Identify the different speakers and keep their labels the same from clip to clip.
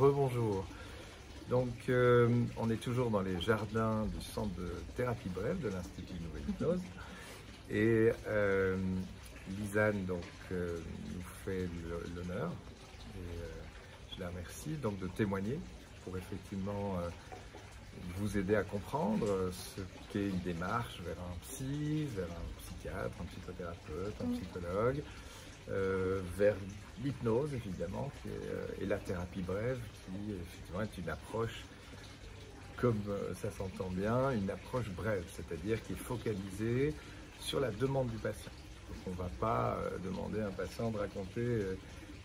Speaker 1: Rebonjour. Donc, on est toujours dans les jardins du centre de thérapie brève de l'Institut Nouvelle Hypnose. Et Lisanne donc, nous fait l'honneur, et je la remercie donc de témoigner pour effectivement vous aider à comprendre ce qu'est une démarche vers un psy, vers un psychiatre, un psychothérapeute, un psychologue, vers l'hypnose évidemment et la thérapie brève qui effectivement est une approche, comme ça s'entend bien, une approche brève, c'est-à-dire qui est focalisée sur la demande du patient. Donc on ne va pas demander à un patient de raconter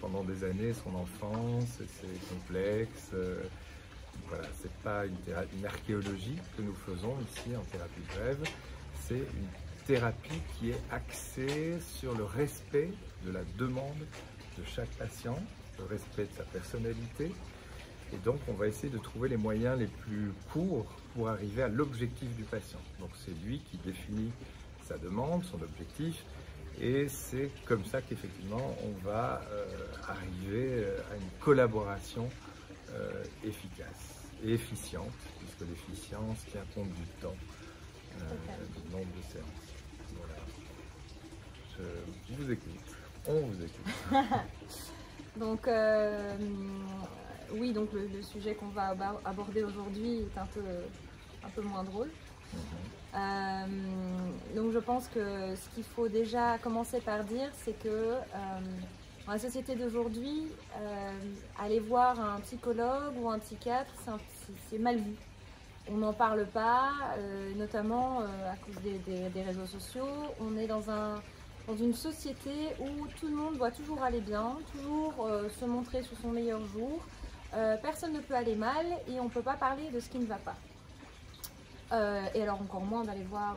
Speaker 1: pendant des années son enfance, ses complexes. Voilà, c'est pas une archéologie que nous faisons ici en thérapie brève, c'est une thérapie qui est axée sur le respect de la demande de chaque patient, le respect de sa personnalité. Et donc on va essayer de trouver les moyens les plus courts pour arriver à l'objectif du patient. Donc c'est lui qui définit sa demande, son objectif, et c'est comme ça qu'effectivement on va arriver à une collaboration efficace et efficiente, puisque l'efficience tient compte du temps, du nombre de séances. Voilà. Je vous écoute, on vous écoute.
Speaker 2: Donc, oui, donc le sujet qu'on va aborder aujourd'hui est un peu moins drôle. Donc je pense que ce qu'il faut déjà commencer par dire, c'est que dans la société d'aujourd'hui, aller voir un psychologue ou un psychiatre, c'est mal vu. On n'en parle pas, notamment à cause des réseaux sociaux. On est dans une société où tout le monde doit toujours aller bien, toujours se montrer sous son meilleur jour. Personne ne peut aller mal et on ne peut pas parler de ce qui ne va pas. Et alors encore moins d'aller voir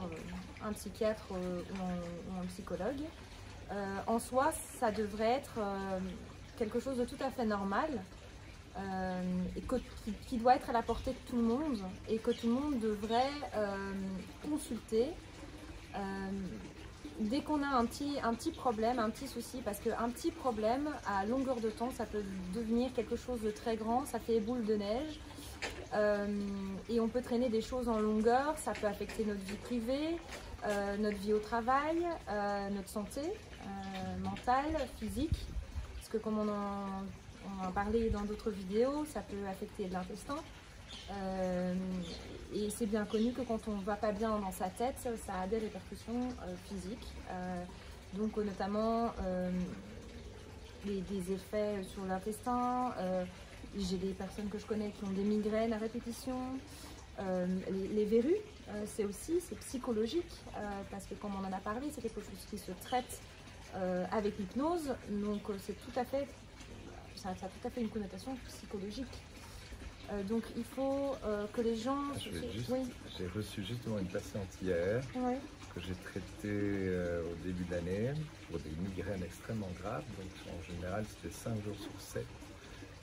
Speaker 2: un psychiatre ou un psychologue. En soi, ça devrait être quelque chose de tout à fait normal et qui doit être à la portée de tout le monde et que tout le monde devrait consulter dès qu'on a un petit problème, un petit souci, parce qu'un petit problème à longueur de temps, ça peut devenir quelque chose de très grand, ça fait boule de neige. Et on peut traîner des choses en longueur, ça peut affecter notre vie privée, notre vie au travail, notre santé mentale, physique, parce que comme on en a parlé dans d'autres vidéos, ça peut affecter l'intestin. Et c'est bien connu que quand on ne va pas bien dans sa tête, ça a des répercussions physiques, donc notamment des effets sur l'intestin. J'ai des personnes que je connais qui ont des migraines à répétition. Les verrues, c'est psychologique, parce que comme on en a parlé, c'est quelque chose qui se traite avec l'hypnose, donc ça a tout à fait une connotation psychologique. Donc il faut que les gens...
Speaker 1: J'ai reçu justement une patiente hier que j'ai traitée au début de l'année pour des migraines extrêmement graves, donc en général c'était 5 jours sur 7.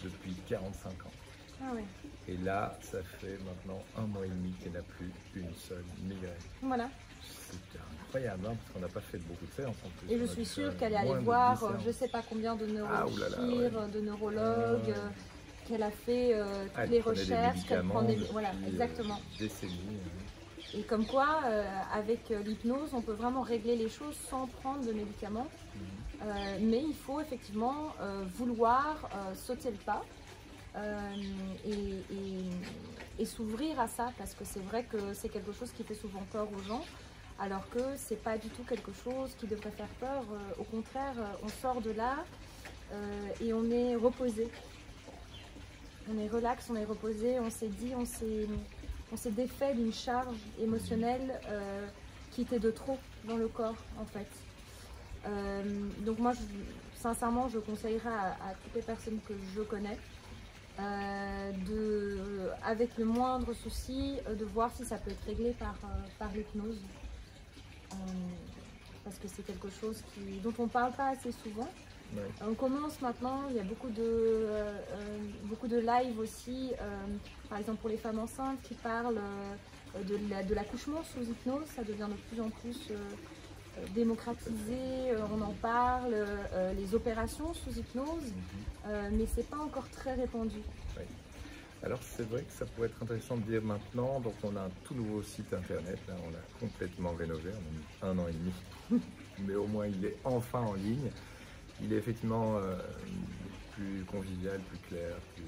Speaker 1: Depuis 45 ans.
Speaker 2: Ah ouais.
Speaker 1: Et là, ça fait maintenant 1 mois et demi qu'elle n'a plus une seule migraine.
Speaker 2: Voilà.
Speaker 1: C'est incroyable, hein, parce qu'on n'a pas fait beaucoup de séances en plus.
Speaker 2: Et je suis sûre qu'elle est allée voir je ne sais pas combien de neurochirurgiens, de neurologues, qu'elle a fait toutes les recherches, qu'elle prend des... Voilà, exactement.
Speaker 1: Décennies.
Speaker 2: Et comme quoi, avec l'hypnose, on peut vraiment régler les choses sans prendre de médicaments. Mais il faut effectivement vouloir sauter le pas et s'ouvrir à ça, parce que c'est vrai que c'est quelque chose qui fait souvent peur aux gens, alors que c'est pas du tout quelque chose qui devrait faire peur. Au contraire, on sort de là et on est reposé. On est relax, on est reposé, on s'est dit, on s'est défait d'une charge émotionnelle qui était de trop dans le corps en fait. Donc moi, sincèrement, je conseillerais à toutes les personnes que je connais avec le moindre souci, de voir si ça peut être réglé par l'hypnose. Parce que c'est quelque chose dont on ne parle pas assez souvent.
Speaker 1: Ouais.
Speaker 2: On commence maintenant, il y a beaucoup de live aussi, par exemple pour les femmes enceintes qui parlent de l'accouchement sous hypnose. Ça devient de plus en plus démocratisé, on en parle, les opérations sous hypnose, mais c'est pas encore très répandu.
Speaker 1: Oui. Alors c'est vrai que ça pourrait être intéressant de dire maintenant, donc on a un tout nouveau site internet, hein, on l'a complètement rénové, on a mis 1 an et demi, mais au moins il est enfin en ligne. Il est effectivement plus convivial, plus clair, plus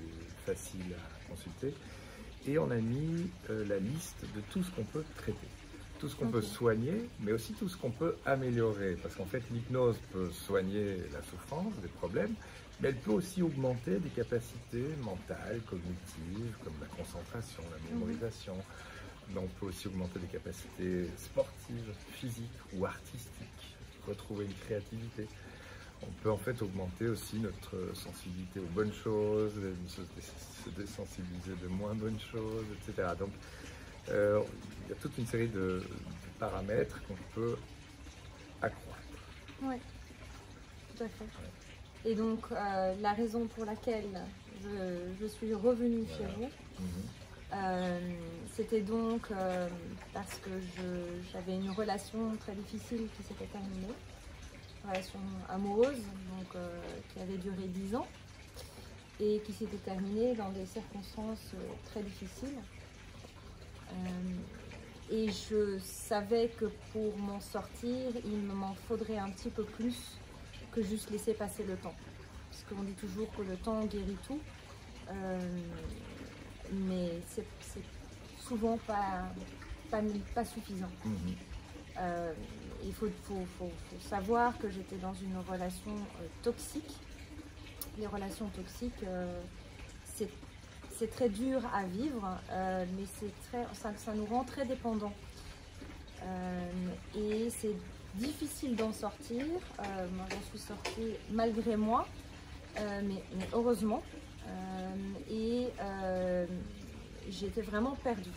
Speaker 1: facile à consulter. Et on a mis la liste de tout ce qu'on peut traiter, tout ce qu'on peut soigner, mais aussi tout ce qu'on peut améliorer. Parce qu'en fait, l'hypnose peut soigner la souffrance, des problèmes, mais elle peut aussi augmenter des capacités mentales, cognitives, comme la concentration, la mémorisation. Mais on peut aussi augmenter des capacités sportives, physiques ou artistiques, retrouver une créativité. On peut en fait augmenter aussi notre sensibilité aux bonnes choses, se désensibiliser de moins bonnes choses, etc. Donc il y a toute une série de paramètres qu'on peut accroître.
Speaker 2: Oui, tout à fait. Ouais. Et donc la raison pour laquelle je suis revenue chez vous, c'était donc parce que j'avais une relation très difficile qui s'était terminée. Relation amoureuse donc, qui avait duré 10 ans et qui s'était terminée dans des circonstances très difficiles. Et je savais que pour m'en sortir, il m'en faudrait un petit peu plus que juste laisser passer le temps. Parce qu'on dit toujours que le temps guérit tout, mais c'est souvent pas suffisant. Il faut savoir que j'étais dans une relation toxique. Les relations toxiques, c'est très dur à vivre, mais ça nous rend très dépendants. Et c'est difficile d'en sortir. Moi, j'en suis sortie malgré moi, mais heureusement. Et j'étais vraiment perdue.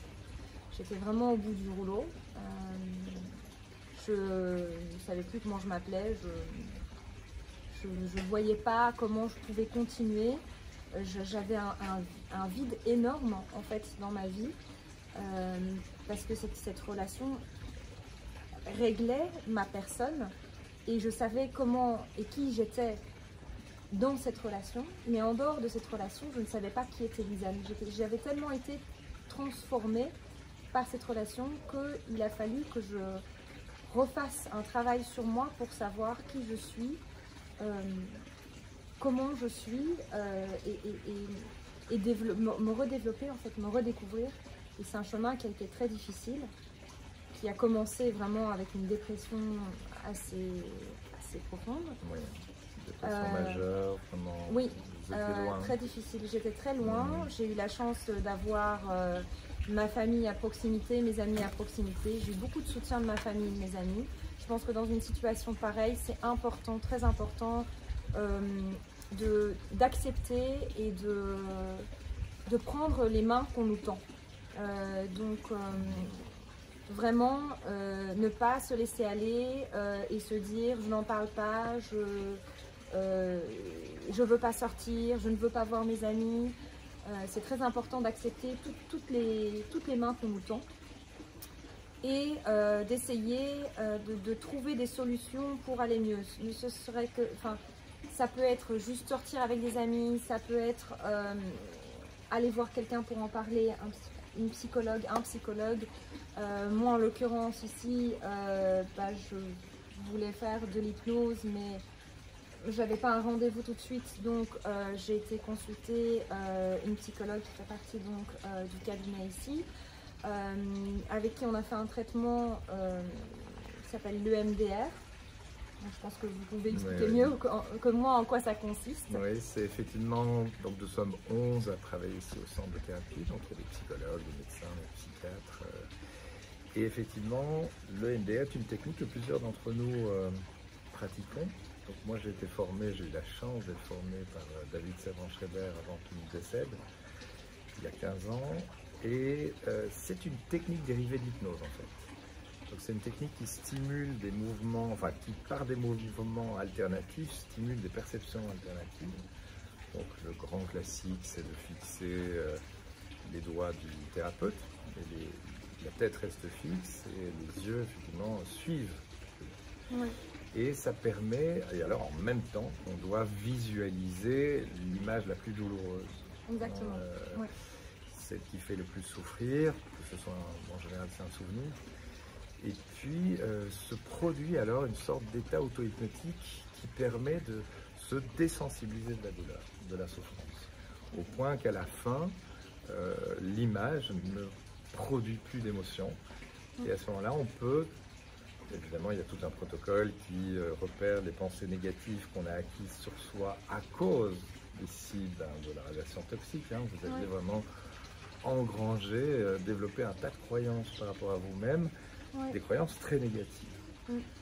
Speaker 2: J'étais vraiment au bout du rouleau. Je ne savais plus comment je m'appelais, je ne voyais pas comment je pouvais continuer. J'avais un vide énorme en fait dans ma vie parce que cette relation réglait ma personne et je savais comment et qui j'étais dans cette relation, mais en dehors de cette relation, je ne savais pas qui était Lisanne. J'avais tellement été transformée par cette relation qu'il a fallu que je refasse un travail sur moi pour savoir qui je suis, comment je suis et me redévelopper, en fait, me redécouvrir. Et c'est un chemin qui a été très difficile, qui a commencé vraiment avec une dépression assez profonde.
Speaker 1: Oui, dépression majeure, vraiment.
Speaker 2: Oui, très difficile. J'étais très loin. J'ai eu la chance d'avoir ma famille à proximité, mes amis à proximité. J'ai eu beaucoup de soutien de ma famille et de mes amis. Je pense que dans une situation pareille, c'est important, très important, d'accepter et de prendre les mains qu'on nous tend. Vraiment, ne pas se laisser aller et se dire je n'en parle pas, je veux pas sortir, je ne veux pas voir mes amis. C'est très important d'accepter toutes les mains qu'on nous tend et d'essayer de trouver des solutions pour aller mieux. Ce serait que, ça peut être juste sortir avec des amis, ça peut être aller voir quelqu'un pour en parler, une psychologue, un psychologue. Moi en l'occurrence ici, je voulais faire de l'hypnose, mais j'avais pas un rendez-vous tout de suite, donc j'ai été consulter une psychologue qui fait partie donc du cabinet ici, avec qui on a fait un traitement qui s'appelle l'EMDR. Je pense que vous pouvez expliquer mieux que moi en quoi ça consiste.
Speaker 1: Oui, c'est effectivement, donc nous sommes 11 à travailler ici au centre de thérapie, donc il y a des psychologues, des médecins, des psychiatres. Et effectivement, l'EMDR est une technique que plusieurs d'entre nous pratiquons. Donc moi j'ai été formé, j'ai eu la chance d'être formé par David Servan-Schreiber avant qu'il ne décède, il y a 15 ans. Et c'est une technique dérivée de l'hypnose en fait. Donc c'est une technique qui stimule des mouvements, enfin qui par des mouvements alternatifs stimule des perceptions alternatives. Donc le grand classique c'est de fixer les doigts du thérapeute, et la tête reste fixe et les yeux effectivement suivent
Speaker 2: Oui.
Speaker 1: Et ça permet, et alors en même temps, on doit visualiser l'image la plus douloureuse.
Speaker 2: Exactement. Oui.
Speaker 1: Celle qui fait le plus souffrir, que ce soit en général c'est un souvenir. Et puis se produit alors une sorte d'état auto-hypnotique qui permet de se désensibiliser de la douleur, de la souffrance. Au point qu'à la fin, l'image ne produit plus d'émotion. Et à ce moment-là, on peut, évidemment, il y a tout un protocole qui repère les pensées négatives qu'on a acquises sur soi à cause ici de la relation toxique. Vous aviez vraiment engrangé, développé un tas de croyances par rapport à vous-même, des croyances très négatives,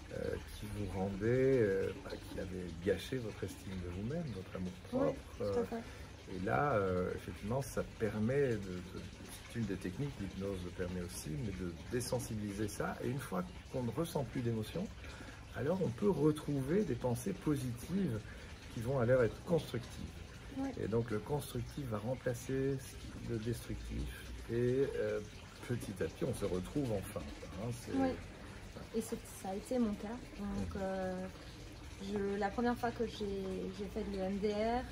Speaker 1: qui vous rendaient, qui avaient gâché votre estime de vous-même, votre amour propre. Et là, effectivement, ça permet c'est une des techniques, l'hypnose le permet aussi, mais de désensibiliser ça. Et une fois qu'on ne ressent plus d'émotion, alors on peut retrouver des pensées positives qui vont alors être constructives. Et donc le constructif va remplacer le destructif. Et petit à petit, on se retrouve enfin.
Speaker 2: Et ça a été mon cas. Donc, la première fois que j'ai fait de l'EMDR,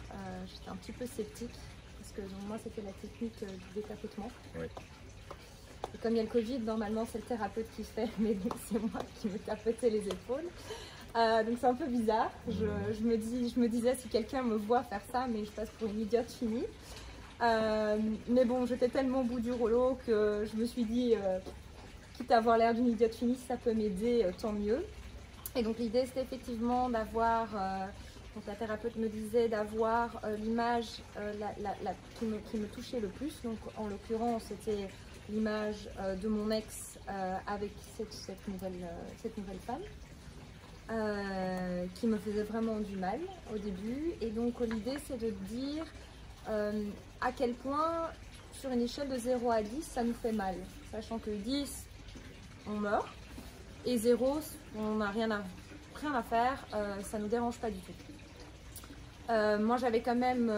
Speaker 2: j'étais un petit peu sceptique. Parce que moi, c'était la technique du détapotement. Et comme il y a le Covid, normalement, c'est le thérapeute qui fait, mais donc c'est moi qui me tapotais les épaules. Donc c'est un peu bizarre. Je me disais, si quelqu'un me voit faire ça, mais je passe pour une idiote finie. Mais bon, j'étais tellement au bout du rouleau que je me suis dit, quitte à avoir l'air d'une idiote finie, si ça peut m'aider, tant mieux. Et donc l'idée, c'était effectivement d'avoir, donc la thérapeute me disait d'avoir l'image qui me touchait le plus. Donc en l'occurrence, c'était l'image de mon ex avec cette nouvelle femme. Qui me faisait vraiment du mal au début. Et donc l'idée, c'est de dire à quel point, sur une échelle de 0 à 10, ça nous fait mal. Sachant que 10, on meurt, et 0, on n'a rien à faire, ça ne nous dérange pas du tout. Moi, j'avais quand même,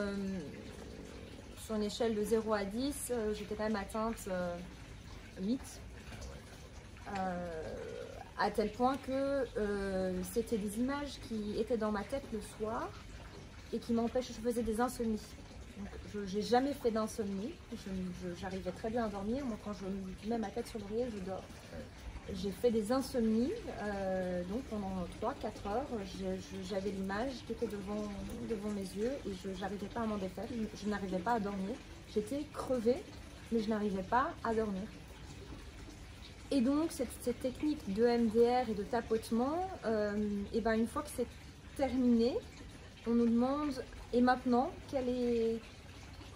Speaker 2: sur une échelle de 0 à 10, j'étais quand même atteinte 8. À tel point que c'était des images qui étaient dans ma tête le soir et qui m'empêchaient, je faisais des insomnies. Donc, je n'ai jamais fait d'insomnie, j'arrivais très bien à dormir. Moi, quand je mets ma tête sur l'oreiller, je dors. J'ai fait des insomnies, donc pendant 3-4 heures, j'avais l'image qui était devant mes yeux et je n'arrivais pas à m'en défaire, je n'arrivais pas à dormir. J'étais crevée, mais je n'arrivais pas à dormir. Et donc, cette technique de MDR et de tapotement, et ben une fois que c'est terminé, on nous demande, et maintenant, quelle est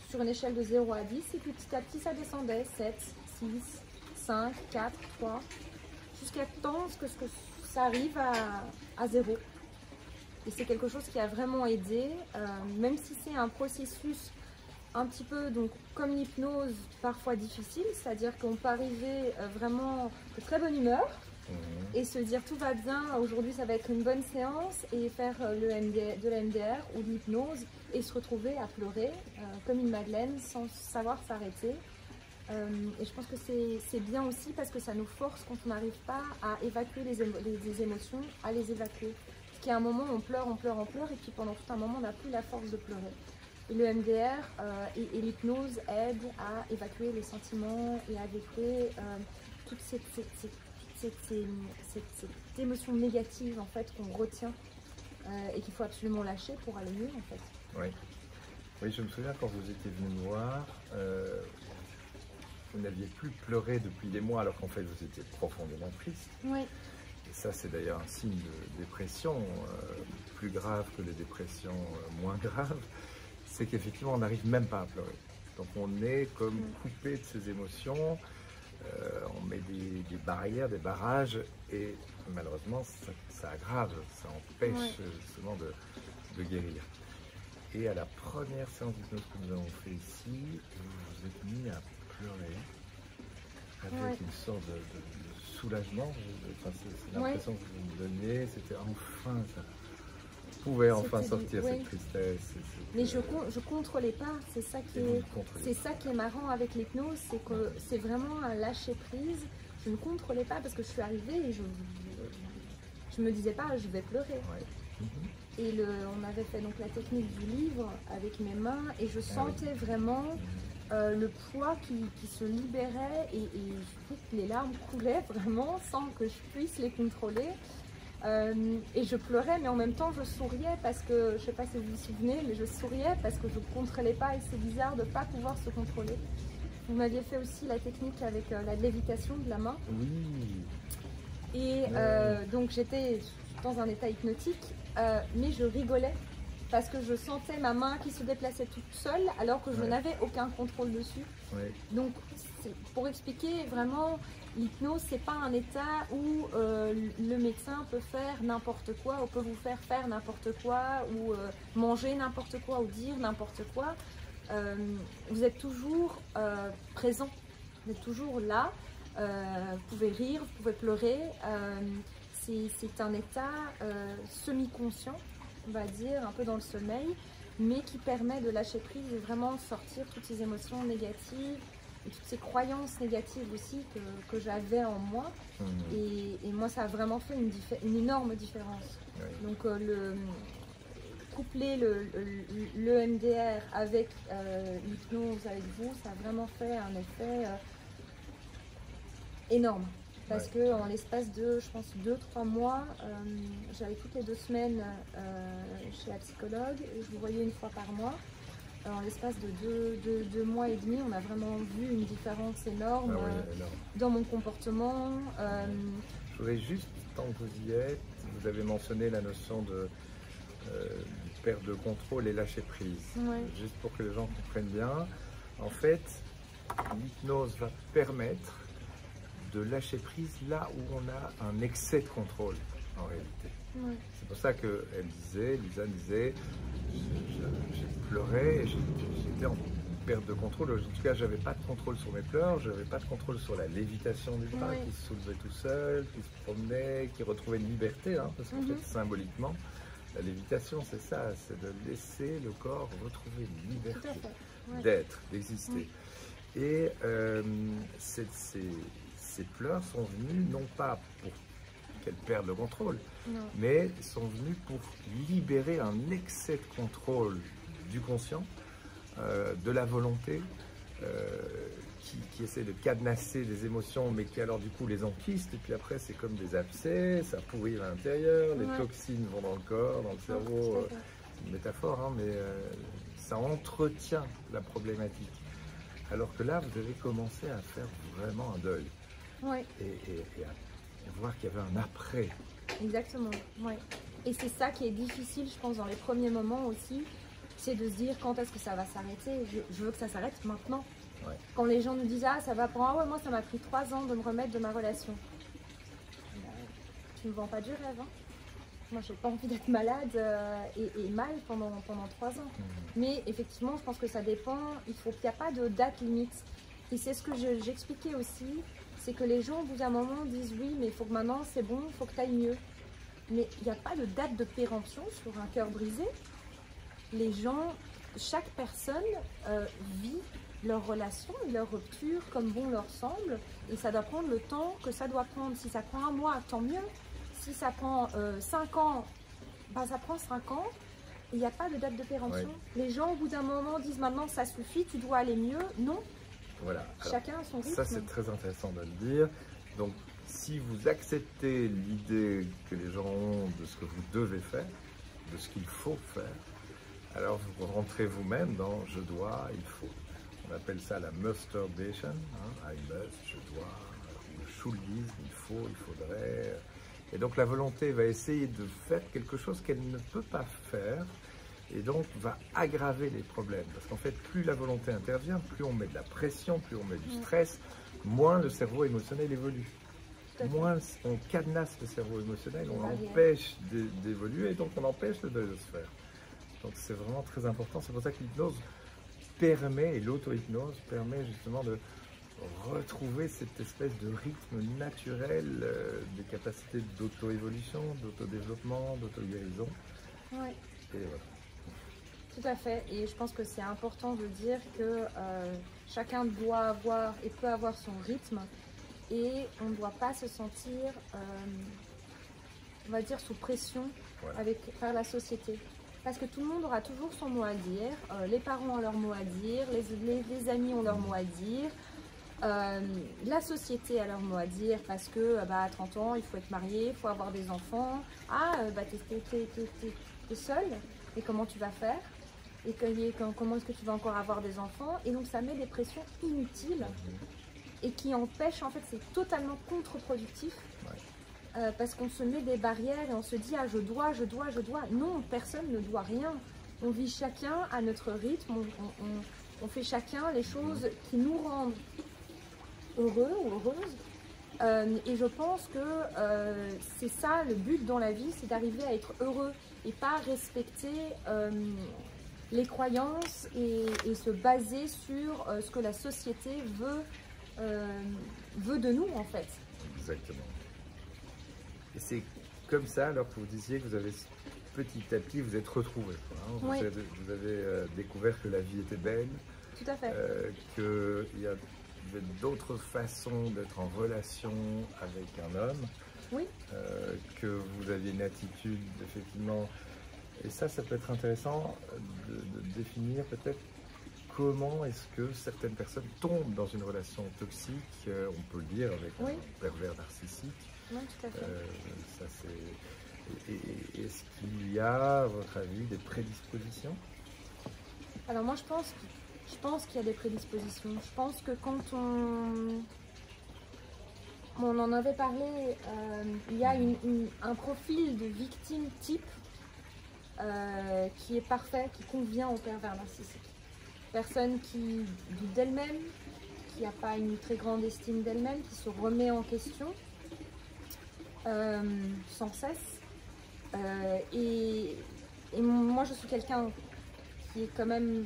Speaker 2: sur une échelle de 0 à 10, et puis petit à petit, ça descendait, 7, 6, 5, 4, 3, jusqu'à temps que ça arrive à 0. Et c'est quelque chose qui a vraiment aidé, même si c'est un processus un petit peu, donc, comme l'hypnose, parfois difficile, c'est-à-dire qu'on peut arriver vraiment de très bonne humeur et se dire tout va bien, aujourd'hui ça va être une bonne séance, et faire de la MDR ou de l'hypnose et se retrouver à pleurer comme une madeleine sans savoir s'arrêter. Et je pense que c'est bien aussi parce que ça nous force, quand on n'arrive pas à évacuer les émotions, à les évacuer. Parce qu'à un moment on pleure, et puis pendant tout un moment on n'a plus la force de pleurer. Et le MDR et l'hypnose aident à évacuer les sentiments et à évacuer toute cette émotion négative en fait, qu'on retient et qu'il faut absolument lâcher pour aller mieux en fait.
Speaker 1: Oui, je me souviens quand vous étiez venu me voir, vous n'aviez plus pleuré depuis des mois alors qu'en fait vous étiez profondément triste. Et ça c'est d'ailleurs un signe de dépression plus grave que les dépressions moins graves. C'est qu'effectivement on n'arrive même pas à pleurer. Donc on est comme coupé de ses émotions, on met des barrières, des barrages, et malheureusement ça aggrave, ça empêche justement de guérir. Et à la première séance d'hypnose que nous avons fait ici, vous vous êtes mis à pleurer avec une sorte de soulagement. C'est l'impression que vous me donniez, c'était enfin ça. Pouvait enfin sortir cette tristesse.
Speaker 2: Mais je contrôlais pas, c'est ça qui est marrant avec l'hypnose, c'est que c'est vraiment un lâcher prise. Je ne contrôlais pas parce que je suis arrivée et je me disais pas, je vais pleurer.
Speaker 1: Ouais.
Speaker 2: Et on avait fait donc la technique du livre avec mes mains et je sentais vraiment le poids qui se libérait et je trouvais que les larmes coulaient vraiment sans que je puisse les contrôler. Et je pleurais, mais en même temps je souriais parce que, je ne sais pas si vous vous souvenez, mais je souriais parce que je ne contrôlais pas et c'est bizarre de ne pas pouvoir se contrôler. Vous m'aviez fait aussi la technique avec la lévitation de la main.
Speaker 1: Oui.
Speaker 2: Et donc j'étais dans un état hypnotique, mais je rigolais parce que je sentais ma main qui se déplaçait toute seule alors que je n'avais aucun contrôle dessus.
Speaker 1: Ouais.
Speaker 2: Donc pour expliquer vraiment, l'hypnose c'est pas un état où le médecin peut faire n'importe quoi ou peut vous faire n'importe quoi ou manger n'importe quoi ou dire n'importe quoi. Vous êtes toujours présent, vous êtes toujours là, vous pouvez rire, vous pouvez pleurer, c'est un état semi-conscient, on va dire, un peu dans le sommeil, mais qui permet de lâcher prise et vraiment sortir toutes ces émotions négatives et toutes ces croyances négatives aussi que j'avais en moi. Et moi ça a vraiment fait une énorme différence.
Speaker 1: Oui.
Speaker 2: Donc coupler le MDR avec l'hypnose avec vous, ça a vraiment fait un effet énorme. Parce que en l'espace de, je pense, 2-3 mois, j'allais toutes les 2 semaines chez la psychologue, je vous voyais une fois par mois. En l'espace de 2 mois et demi, on a vraiment vu une différence énorme,
Speaker 1: énorme.
Speaker 2: Dans mon comportement.
Speaker 1: Je voudrais juste, tant que vous y êtes, vous avez mentionné la notion de perte de contrôle et lâcher prise. Juste pour que les gens comprennent bien, en fait, l'hypnose va permettre de lâcher prise là où on a un excès de contrôle en réalité. C'est pour ça qu'elle disait, Lisanne disait, j'ai pleuré et j'étais en perte de contrôle. En tout cas, j'avais pas de contrôle sur mes pleurs, j'avais pas de contrôle sur la lévitation du bras qui se soulevait tout seul, qui se promenait, qui retrouvait une liberté, parce qu'en fait, symboliquement, la lévitation, c'est ça, c'est de laisser le corps retrouver une liberté d'être, d'exister. Et ces pleurs sont venus non pas pour qu'elle perde le contrôle, mais sont venus pour libérer un excès de contrôle du conscient, de la volonté, qui essaie de cadenasser les émotions, mais qui alors du coup les enquiste, et puis après c'est comme des abcès, ça pourrit à l'intérieur, les toxines vont dans le corps, dans le cerveau, c'est une métaphore, mais ça entretient la problématique. Alors que là, vous avez commencé à faire vraiment un deuil. Et à voir qu'il y avait un après.
Speaker 2: Exactement, Et c'est ça qui est difficile, je pense, dans les premiers moments aussi, c'est de se dire quand est-ce que ça va s'arrêter. Je veux que ça s'arrête maintenant. Quand les gens nous disent ça va prendre, moi ça m'a pris 3 ans de me remettre de ma relation. Tu ne me vends pas du rêve. Moi j'ai pas envie d'être malade et mal pendant 3 ans. Mais effectivement, je pense que ça dépend. Il n'y a pas de date limite. Et c'est ce que j'expliquais aussi. C'est que les gens, au bout d'un moment, disent oui, mais il faut que maintenant c'est bon, il faut que tu ailles mieux. Mais il n'y a pas de date de péremption sur un cœur brisé. Les gens, chaque personne vit leur relation, leur rupture comme bon leur semble. Et ça doit prendre le temps que ça doit prendre. Si ça prend 1 mois, tant mieux. Si ça prend 5 ans, ça prend 5 ans. Il n'y a pas de date de péremption. Les gens, au bout d'un moment, disent maintenant ça suffit, tu dois aller mieux. Non.
Speaker 1: Voilà.
Speaker 2: Chacun a son rythme.
Speaker 1: Ça, c'est très intéressant de le dire. Donc, si vous acceptez l'idée que les gens ont de ce que vous devez faire, de ce qu'il faut faire, alors vous rentrez vous-même dans « je dois »,« il faut ». On appelle ça la masturbation, I must, je dois, le shoulgisme, il faut, il faudrait. Et donc, la volonté va essayer de faire quelque chose qu'elle ne peut pas faire, et donc va aggraver les problèmes. Parce qu'en fait, plus la volonté intervient, plus on met de la pression, plus on met du stress, moins le cerveau émotionnel évolue. Moins on cadenasse le cerveau émotionnel, on l'empêche d'évoluer, et donc on empêche le deuil de se faire. Donc c'est vraiment très important. C'est pour ça que l'hypnose permet, et l'auto-hypnose permet justement de retrouver cette espèce de rythme naturel des capacités d'auto-évolution, d'auto-développement, d'auto-guérison. Et voilà.
Speaker 2: Tout à fait, et je pense que c'est important de dire que chacun doit avoir et peut avoir son rythme et on ne doit pas se sentir on va dire, sous pression
Speaker 1: Voilà.
Speaker 2: par la société. Parce que tout le monde aura toujours son mot à dire, les parents ont leur mot à dire, les amis ont leur mot à dire, la société a leur mot à dire parce que à 30 ans, il faut être marié, il faut avoir des enfants. Ah, t'es seul, et comment tu vas faire? Et comment est-ce que tu vas encore avoir des enfants? Et donc ça met des pressions inutiles et qui empêchent, en fait, c'est totalement contre-productif.
Speaker 1: Ouais.
Speaker 2: Parce qu'on se met des barrières et on se dit, ah, je dois. Non, personne ne doit rien. On vit chacun à notre rythme, on fait chacun les choses qui nous rendent heureux ou heureuses. Et je pense que c'est ça le but dans la vie, c'est d'arriver à être heureux et pas respecter les croyances et se baser sur ce que la société veut de nous, en fait.
Speaker 1: Exactement. Et c'est comme ça, alors que vous disiez que vous avez petit à petit, vous êtes retrouvés. Hein,
Speaker 2: Oui.
Speaker 1: Vous avez découvert que la vie était belle,
Speaker 2: Tout à fait.
Speaker 1: qu'il y a d'autres façons d'être en relation avec un homme,
Speaker 2: Oui.
Speaker 1: que vous aviez une attitude, effectivement. Et ça peut être intéressant de définir peut-être comment est-ce que certaines personnes tombent dans une relation toxique, on peut le dire, avec
Speaker 2: Oui.
Speaker 1: un pervers narcissique.
Speaker 2: Oui, tout à fait.
Speaker 1: Ça, et est-ce qu'il y a, à votre avis, des prédispositions?
Speaker 2: Alors moi, je pense qu'il y a des prédispositions. Je pense que quand on en avait parlé, il y a un profil de victime type qui est parfait, qui convient au pervers narcissique. Personne qui doute d'elle-même, qui n'a pas une très grande estime d'elle-même, qui se remet en question sans cesse. Et moi, je suis quelqu'un qui est quand même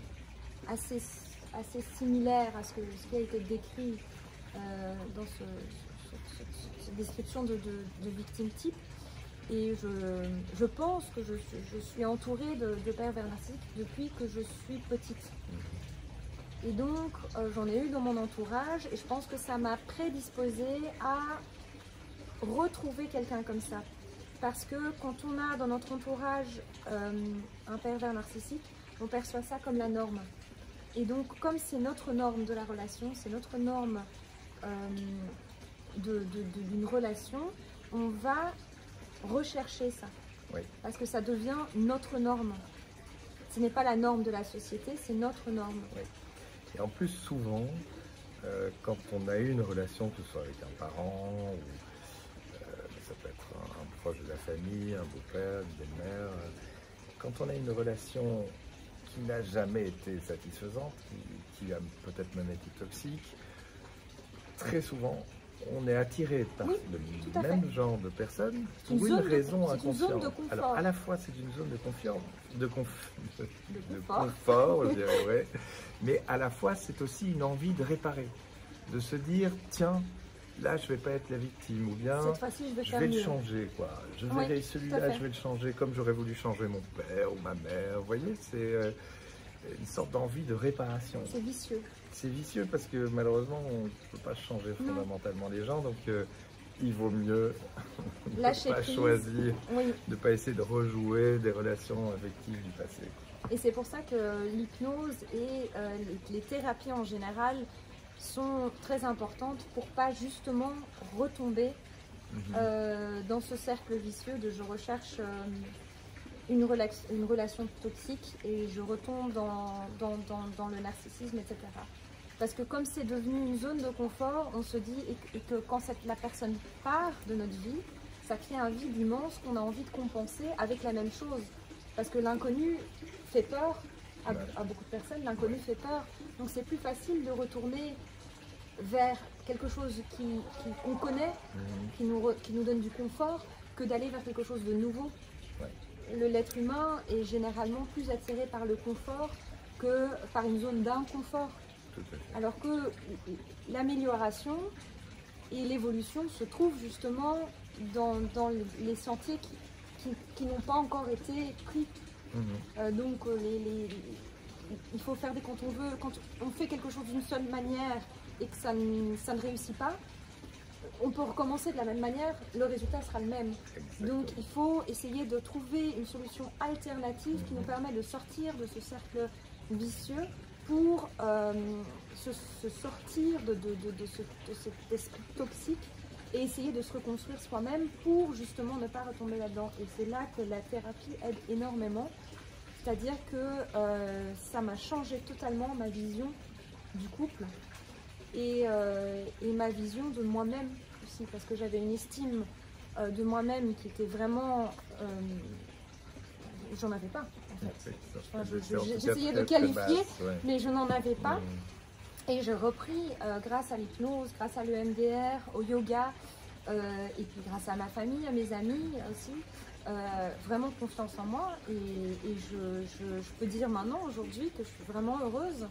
Speaker 2: assez similaire à ce qui a été décrit dans cette description de victime type. Et je pense que je suis entourée de pervers narcissiques depuis que je suis petite. Et donc, j'en ai eu dans mon entourage et je pense que ça m'a prédisposée à retrouver quelqu'un comme ça. Parce que quand on a dans notre entourage un pervers narcissique, on perçoit ça comme la norme. Et donc, comme c'est notre norme de la relation, c'est notre norme d'une relation, on va rechercher ça.
Speaker 1: Oui.
Speaker 2: Parce que ça devient notre norme. Ce n'est pas la norme de la société, c'est notre norme.
Speaker 1: Oui. Et en plus, souvent, quand on a eu une relation, que ce soit avec un parent, ou ça peut être un proche de la famille, un beau-père, une belle-mère, quand on a une relation qui n'a jamais été satisfaisante, qui a peut-être même été toxique, très souvent, on est attiré par le même genre de personnes pour une raison inconsciente. Alors, à la fois, c'est une zone de confiance, de confort, je dirais, ouais, mais à la fois, c'est aussi une envie de réparer, de se dire, tiens, là, je ne vais pas être la victime, ou bien
Speaker 2: cette fois-ci, je
Speaker 1: vais le changer, quoi. Je verrai celui-là, je vais le changer comme j'aurais voulu changer mon père ou ma mère. Vous voyez, c'est une sorte d'envie de réparation.
Speaker 2: C'est vicieux.
Speaker 1: C'est vicieux parce que malheureusement, on ne peut pas changer fondamentalement les gens, donc il vaut mieux ne pas choisir, de ne pas essayer de rejouer des relations affectives du passé.
Speaker 2: Et c'est pour ça que l'hypnose et les thérapies en général sont très importantes pour pas justement retomber dans ce cercle vicieux de je recherche une relation toxique et je retombe dans le narcissisme, etc. Parce que comme c'est devenu une zone de confort, on se dit et que quand la personne part de notre vie, ça crée un vide immense qu'on a envie de compenser avec la même chose. Parce que l'inconnu fait peur à beaucoup de personnes, l'inconnu fait peur. Donc c'est plus facile de retourner vers quelque chose qu'on connaît, qui nous donne du confort, que d'aller vers quelque chose de nouveau. L'être humain est généralement plus attiré par le confort que par une zone d'inconfort. Alors que l'amélioration et l'évolution se trouvent justement dans les sentiers qui n'ont pas encore été pris. Donc il faut faire quand on fait quelque chose d'une seule manière et que ça ne réussit pas, on peut recommencer de la même manière, le résultat sera le même.
Speaker 1: Exactement.
Speaker 2: Donc il faut essayer de trouver une solution alternative qui nous permet de sortir de ce cercle vicieux pour se sortir de cet esprit toxique et essayer de se reconstruire soi-même pour justement ne pas retomber là-dedans. Et c'est là que la thérapie aide énormément. C'est-à-dire que ça m'a changé totalement ma vision du couple et ma vision de moi-même aussi, parce que j'avais une estime de moi-même qui était vraiment... j'en avais pas, en fait. Enfin, j'essayais de qualifier, mais je n'en avais pas. Et j'ai repris, grâce à l'hypnose, grâce à l'EMDR, au yoga, et puis grâce à ma famille, à mes amis aussi, vraiment confiance en moi. Et je peux dire maintenant, aujourd'hui, que je suis vraiment heureuse,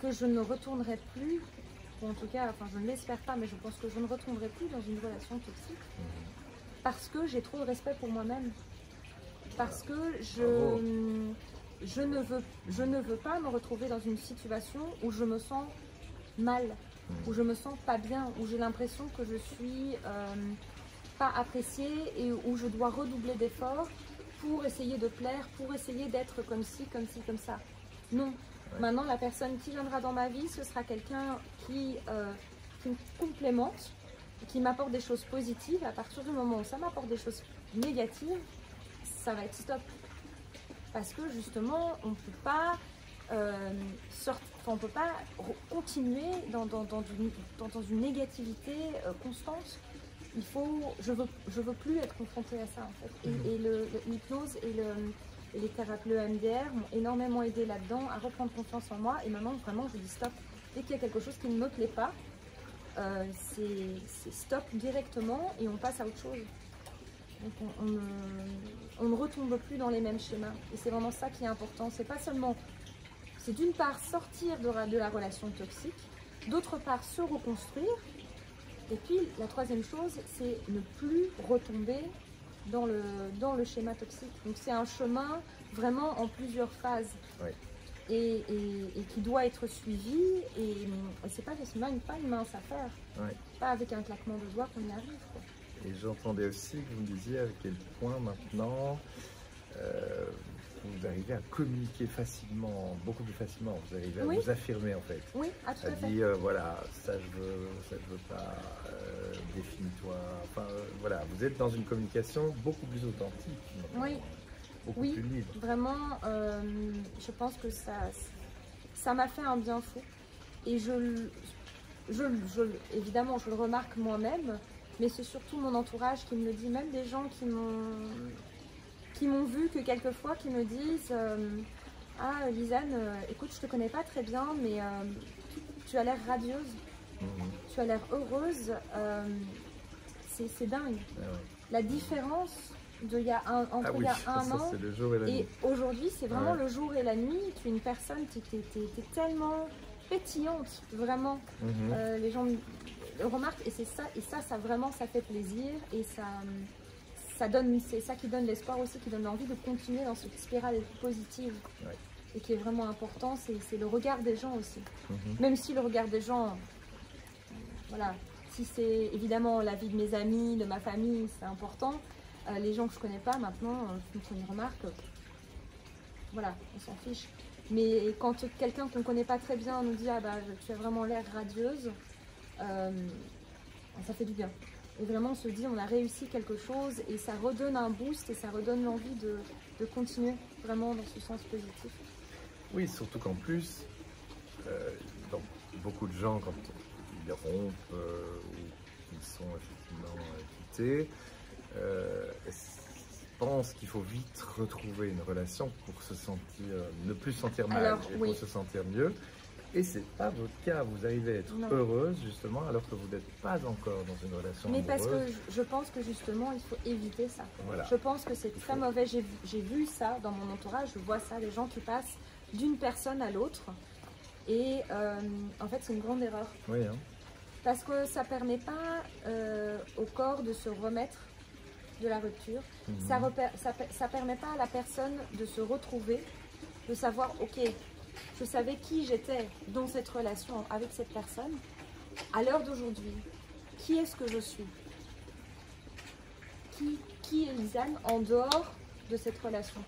Speaker 2: que je ne retournerai plus, ou en tout cas, enfin je ne l'espère pas, mais je pense que je ne retournerai plus dans une relation toxique, parce que j'ai trop de respect pour moi-même. Parce que je ne veux pas me retrouver dans une situation où je me sens mal, où je me sens pas bien, où j'ai l'impression que je suis pas appréciée et où je dois redoubler d'efforts pour essayer de plaire, pour essayer d'être comme ci, comme ci, comme ça. Non. Maintenant, la personne qui viendra dans ma vie, ce sera quelqu'un qui me complémente, qui m'apporte des choses positives. À partir du moment où ça m'apporte des choses négatives, ça va être stop. Parce que justement, on ne peut pas continuer dans une négativité constante. Je veux plus être confrontée à ça, en fait. Et l'hypnose et les thérapies, le MDR m'ont énormément aidé là-dedans, à reprendre confiance en moi. Et maintenant, vraiment, je dis stop. Dès qu'il y a quelque chose qui ne me plaît pas, c'est stop directement et on passe à autre chose. Donc on ne retombe plus dans les mêmes schémas. Et c'est vraiment ça qui est important. C'est pas seulement, c'est d'une part sortir de la relation toxique, d'autre part se reconstruire. Et puis la troisième chose, c'est ne plus retomber dans le schéma toxique. Donc c'est un chemin vraiment en plusieurs phases.
Speaker 1: Oui.
Speaker 2: Et qui doit être suivi. Et c'est pas une mince affaire.
Speaker 1: Oui.
Speaker 2: Pas avec un claquement de doigts qu'on y arrive, quoi.
Speaker 1: Et j'entendais aussi que vous me disiez à quel point maintenant vous arrivez à communiquer facilement, beaucoup plus facilement, vous arrivez à vous affirmer en fait.
Speaker 2: Oui, tout à fait.
Speaker 1: Dire voilà, ça je veux pas, définis-toi, enfin voilà, vous êtes dans une communication beaucoup plus authentique,
Speaker 2: oui.
Speaker 1: Beaucoup plus libre.
Speaker 2: Vraiment, je pense que ça m'a fait un bien fou. Et évidemment, je le remarque moi-même, mais c'est surtout mon entourage qui me le dit, même des gens qui m'ont vu que quelquefois, qui me disent ah Lisanne, écoute, je te connais pas très bien, mais tu as l'air radieuse, tu as l'air heureuse, c'est dingue.
Speaker 1: Ah ouais.
Speaker 2: La différence entre il y a un an
Speaker 1: le jour et la nuit.
Speaker 2: Aujourd'hui, c'est vraiment le jour et la nuit. Tu es une personne, tu es tellement pétillante, vraiment. Les gens remarquent, et c'est ça, ça vraiment, ça fait plaisir, et ça donne, c'est ça qui donne l'espoir aussi, qui donne envie de continuer dans cette spirale positive.
Speaker 1: Ouais.
Speaker 2: Et qui est vraiment important, c'est le regard des gens aussi. Même si le regard des gens, voilà, si c'est évidemment la vie de mes amis, de ma famille, c'est important. Les gens que je connais pas maintenant, me font une remarque, voilà, on s'en fiche. Mais quand quelqu'un qu'on ne connaît pas très bien nous dit ah bah tu as vraiment l'air radieuse, ça fait du bien. Et vraiment on se dit on a réussi quelque chose et ça redonne un boost et ça redonne l'envie de continuer vraiment dans ce sens positif.
Speaker 1: Oui, surtout qu'en plus, donc, beaucoup de gens quand ils rompent ou qu'ils sont effectivement quittés, pense qu'il faut vite retrouver une relation pour se sentir, ne plus se sentir mal et pour se sentir mieux. Et c'est pas votre cas, vous arrivez à être heureuse justement alors que vous n'êtes pas encore dans une relation amoureuse.
Speaker 2: Parce que je pense que justement il faut éviter ça.
Speaker 1: Voilà.
Speaker 2: Je pense que c'est très mauvais, j'ai vu ça dans mon entourage, je vois ça, des gens qui passent d'une personne à l'autre et en fait c'est une grande erreur.
Speaker 1: Oui, hein.
Speaker 2: Parce que ça permet pas au corps de se remettre de la rupture, ça permet pas à la personne de se retrouver, de savoir ok, je savais qui j'étais dans cette relation avec cette personne à l'heure d'aujourd'hui, qui est-ce que je suis? Qui est Lisanne en dehors de cette relation?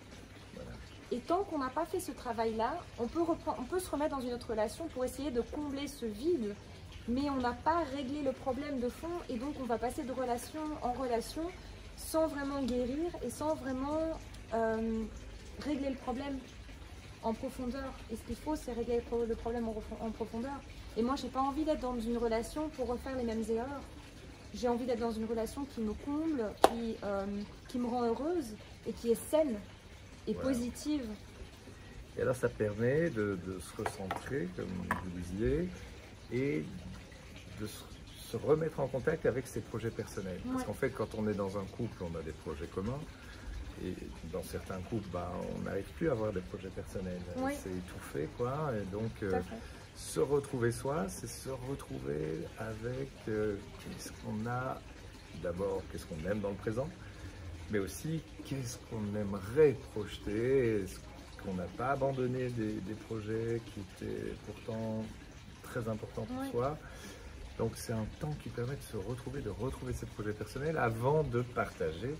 Speaker 2: Et tant qu'on n'a pas fait ce travail-là, on peut se remettre dans une autre relation pour essayer de combler ce vide, mais on n'a pas réglé le problème de fond, et donc on va passer de relation en relation sans vraiment guérir et sans vraiment régler le problème en profondeur. Et ce qu'il faut, c'est régler le problème en profondeur. Et moi, j'ai pas envie d'être dans une relation pour refaire les mêmes erreurs. J'ai envie d'être dans une relation qui me comble, qui me rend heureuse et qui est saine et positive.
Speaker 1: Et alors ça permet de se recentrer, comme vous disiez, et de se remettre en contact avec ses projets personnels. Parce qu'en fait, quand on est dans un couple, on a des projets communs. Et dans certains couples, on n'arrive plus à avoir des projets personnels. C'est étouffé, quoi. Et donc, se retrouver soi, c'est se retrouver avec qu'est-ce qu'on a, d'abord, qu'est-ce qu'on aime dans le présent, mais aussi qu'est-ce qu'on aimerait projeter, est-ce qu'on n'a pas abandonné des projets qui étaient pourtant très importants pour soi. Donc c'est un temps qui permet de retrouver ses projets personnels avant de partager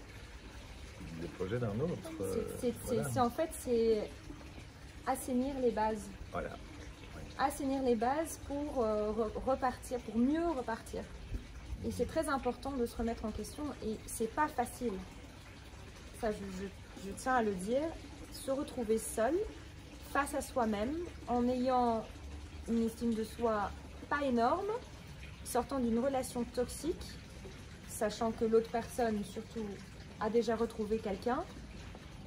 Speaker 1: les projets d'un autre.
Speaker 2: En fait, c'est assainir les bases.
Speaker 1: Voilà.
Speaker 2: Assainir les bases pour repartir, pour mieux repartir. Et c'est très important de se remettre en question, et c'est pas facile. Ça, je tiens à le dire. Se retrouver seul, face à soi-même, en ayant une estime de soi pas énorme, sortant d'une relation toxique, sachant que l'autre personne, surtout, a déjà retrouvé quelqu'un,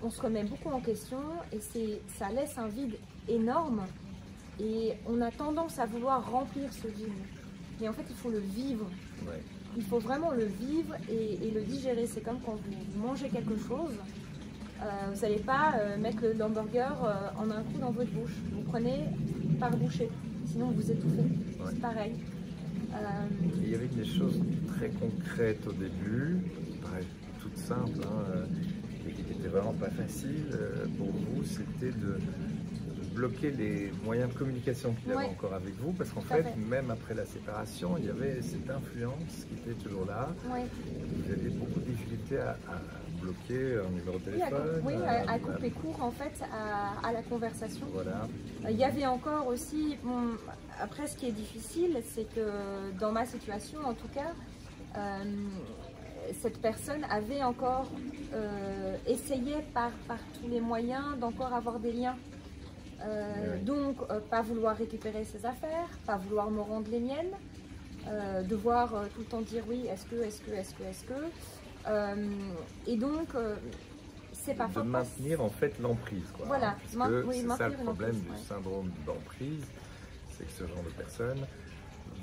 Speaker 2: on se remet beaucoup en question, et ça laisse un vide énorme, et on a tendance à vouloir remplir ce vide. Mais en fait, il faut le vivre. Il faut vraiment le vivre et le digérer. C'est comme quand vous mangez quelque chose, vous n'allez pas mettre l'hamburger en un coup dans votre bouche. Vous prenez par bouchée, sinon vous étouffez. C'est pareil.
Speaker 1: Il y avait des choses très concrètes au début, toutes simples, et qui n'étaient vraiment pas faciles pour vous. C'était de bloquer les moyens de communication qu'il avait encore avec vous, parce qu'en fait, même après la séparation, il y avait cette influence qui était toujours là. Vous aviez beaucoup de difficultés à bloquer un numéro de téléphone.
Speaker 2: À couper court en fait à la conversation. Il y avait encore aussi, après ce qui est difficile, c'est que dans ma situation en tout cas, cette personne avait encore essayé par tous les moyens d'encore avoir des liens. Donc, pas vouloir récupérer ses affaires, pas vouloir me rendre les miennes, devoir tout le temps dire oui, est-ce que. Et donc, c'est pas
Speaker 1: de maintenir en fait l'emprise.
Speaker 2: Voilà,
Speaker 1: c'est ça le problème du syndrome d'emprise, c'est que ce genre de personne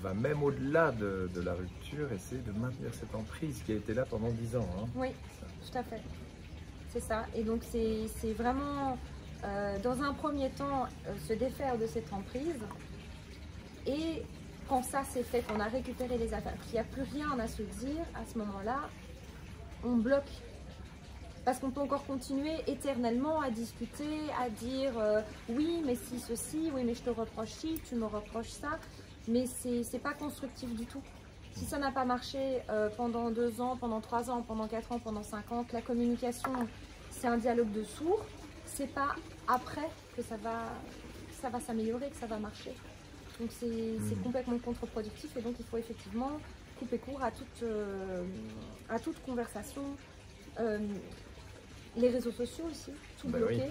Speaker 1: va même au-delà de la rupture essayer de maintenir cette emprise qui a été là pendant 10 ans.
Speaker 2: Oui, tout à fait. C'est ça. Et donc, c'est vraiment... dans un premier temps, se défaire de cette emprise, et quand ça c'est fait, qu'on a récupéré les affaires, qu'il n'y a plus rien à se dire, à ce moment-là, on bloque. Parce qu'on peut encore continuer éternellement à discuter, à dire oui, mais si ceci, oui, mais je te reproche ci, tu me reproches ça, mais c'est pas constructif du tout. Si ça n'a pas marché pendant 2 ans, pendant 3 ans, pendant 4 ans, pendant 5 ans, que la communication, c'est un dialogue de sourds, c'est pas après que ça va s'améliorer, que ça va marcher. Donc c'est complètement contre-productif, et donc il faut effectivement couper court à toute conversation. Les réseaux sociaux aussi, tout bloquer.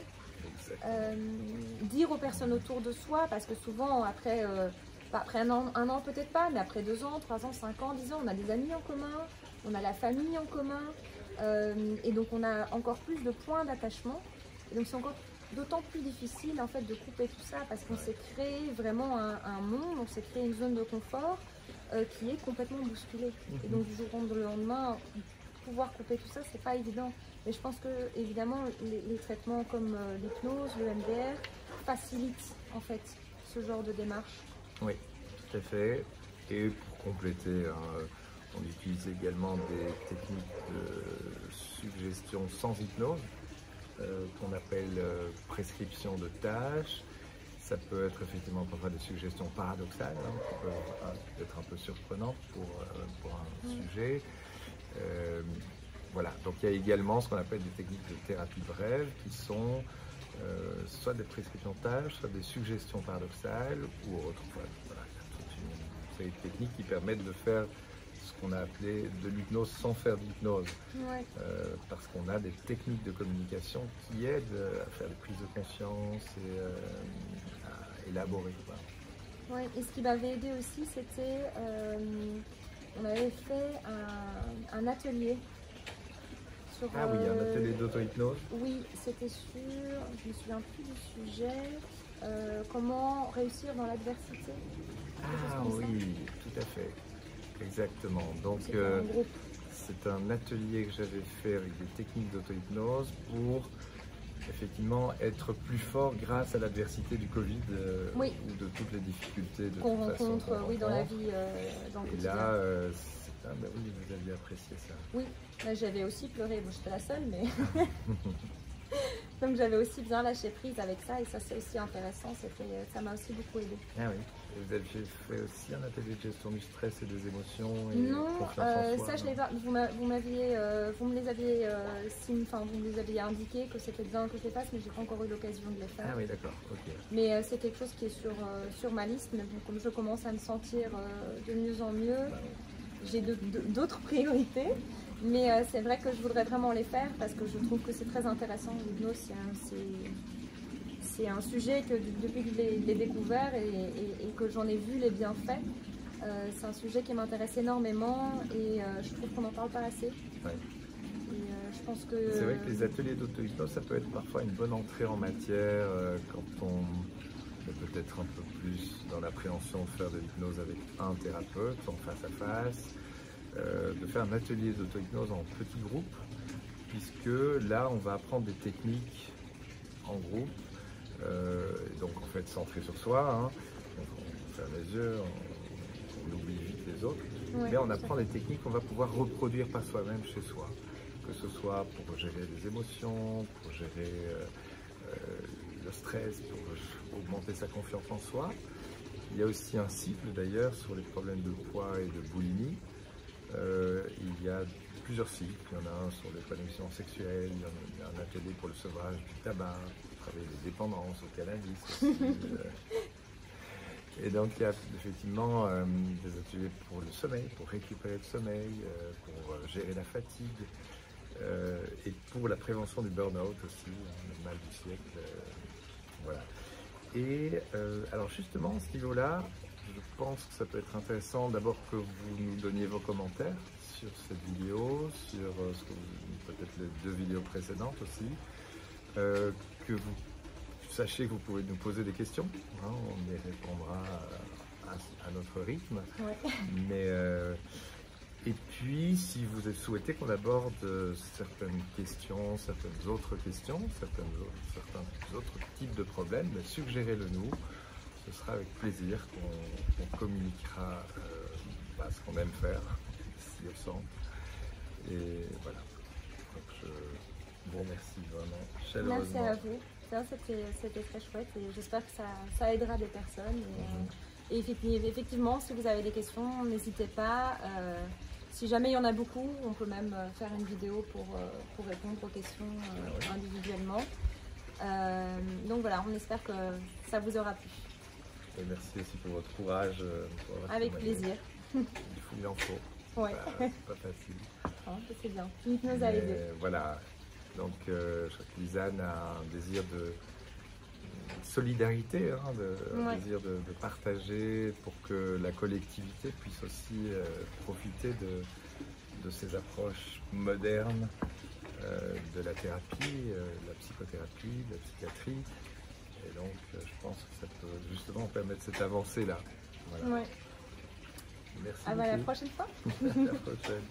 Speaker 2: Dire aux personnes autour de soi, parce que souvent après un an peut-être pas, mais après 2 ans, 3 ans, 5 ans, 10 ans, on a des amis en commun, on a la famille en commun, et donc on a encore plus de points d'attachement. Et donc c'est encore d'autant plus difficile en fait de couper tout ça, parce qu'on s'est créé vraiment un monde, on s'est créé une zone de confort qui est complètement bousculée. Et donc du jour au lendemain, pouvoir couper tout ça, c'est pas évident. Mais je pense que évidemment les traitements comme l'hypnose, le MDR facilitent en fait ce genre de démarche.
Speaker 1: Oui, tout à fait. Et pour compléter, on utilise également des techniques de suggestion sans hypnose, qu'on appelle prescription de tâches. Ça peut être effectivement parfois des suggestions paradoxales, hein, qui peuvent être un peu surprenantes pour un sujet. Voilà, donc il y a également ce qu'on appelle des techniques de thérapie brève qui sont soit des prescriptions tâches, soit des suggestions paradoxales ou autres. Voilà, il y a toute une série de techniques qui permettent de faire ce qu'on a appelé de l'hypnose sans faire d'hypnose.
Speaker 2: Ouais.
Speaker 1: Parce qu'on a des techniques de communication qui aident à faire des prises de conscience et à élaborer. Voilà.
Speaker 2: Ouais. Et ce qui m'avait aidé aussi, c'était on avait fait un atelier. Sur,
Speaker 1: ah oui, un atelier d'auto-hypnose.
Speaker 2: Oui, c'était sur, je me souviens plus du sujet, comment réussir dans l'adversité.
Speaker 1: Ah oui, tout à fait. Exactement. Donc, c'est un atelier que j'avais fait avec des techniques d'auto-hypnose pour effectivement être plus fort grâce à l'adversité du Covid ou de toutes les difficultés
Speaker 2: qu'on rencontre dans la vie. Dans le
Speaker 1: et là, ben oui, vous aviez apprécié ça.
Speaker 2: Oui, j'avais aussi pleuré. Bon, j'étais la seule, mais donc j'avais aussi bien lâché prise avec ça et ça c'est aussi intéressant. Ça m'a aussi beaucoup aidé.
Speaker 1: Ah oui. Vous aviez fait aussi un atelier de gestion du stress et des émotions et
Speaker 2: non,
Speaker 1: confiance en soi,
Speaker 2: ça je l'ai pas. Vous me les aviez indiqué que c'était bien que je les fasse, mais j'ai pas encore eu l'occasion de les faire.
Speaker 1: Ah oui, d'accord. Ok.
Speaker 2: Mais c'est quelque chose qui est sur ma liste. Mais bon, comme je commence à me sentir de mieux en mieux, j'ai d'autres priorités. Mais c'est vrai que je voudrais vraiment les faire parce que je trouve que c'est très intéressant. L'hypnose, c'est un sujet que depuis que je l'ai découvert et que j'en ai vu les bienfaits, c'est un sujet qui m'intéresse énormément et je trouve qu'on n'en parle pas assez.
Speaker 1: Ouais.
Speaker 2: Et je pense que...
Speaker 1: C'est vrai que les ateliers d'auto-hypnose, ça peut être parfois une bonne entrée en matière quand on est peut-être un peu plus dans l'appréhension de faire de l'hypnose avec un thérapeute en face à face, de faire un atelier d'auto-hypnose en petit groupe, puisque là on va apprendre des techniques en groupe. Donc en fait centré sur soi, hein. On ferme les yeux, on oublie vite les autres, mais on apprend des techniques qu'on va pouvoir reproduire par soi-même chez soi, que ce soit pour gérer les émotions, pour gérer le stress, pour augmenter sa confiance en soi. Il y a aussi un cycle d'ailleurs sur les problèmes de poids et de boulimie. Il y a plusieurs cycles, il y en a un sur l'épanouissement sexuel, il y a un atelier pour le sevrage du tabac, travailler les dépendances au cannabis aussi. Et donc il y a effectivement des ateliers pour le sommeil, pour récupérer le sommeil, pour gérer la fatigue et pour la prévention du burn-out aussi, le mal du siècle. Voilà. Et alors justement à ce niveau-là, je pense que ça peut être intéressant d'abord que vous nous donniez vos commentaires sur cette vidéo, sur peut-être les 2 vidéos précédentes aussi, que vous sachiez que vous pouvez nous poser des questions, hein, on y répondra à notre rythme.
Speaker 2: Ouais.
Speaker 1: Mais, et puis, si vous souhaitez qu'on aborde certaines questions, certaines autres questions, certains autres types de problèmes, suggérez-le nous. Ce sera avec plaisir qu'on communiquera ce qu'on aime faire ici au centre. Et voilà. Donc je vous remercie vraiment chaleureusement.
Speaker 2: Merci à vous. C'était très chouette et j'espère que ça aidera des personnes. Et effectivement, si vous avez des questions, n'hésitez pas. Si jamais il y en a beaucoup, on peut même faire une vidéo pour répondre aux questions individuellement. Donc voilà, on espère que ça vous aura plu.
Speaker 1: Et merci aussi pour votre courage.
Speaker 2: Avec plaisir.
Speaker 1: Il en faut.
Speaker 2: Ouais.
Speaker 1: C'est pas facile.
Speaker 2: Oh, c'est bien. L'hypnose a aidé.
Speaker 1: Voilà. Donc, je crois que Lisanne a un désir de solidarité, hein, un désir de partager pour que la collectivité puisse aussi profiter de ces approches modernes de la thérapie, de la psychothérapie, de la psychiatrie. Et donc, je pense que ça peut justement permettre cette avancée-là. Voilà.
Speaker 2: Ouais.
Speaker 1: Merci
Speaker 2: à la prochaine fois.
Speaker 1: À la prochaine.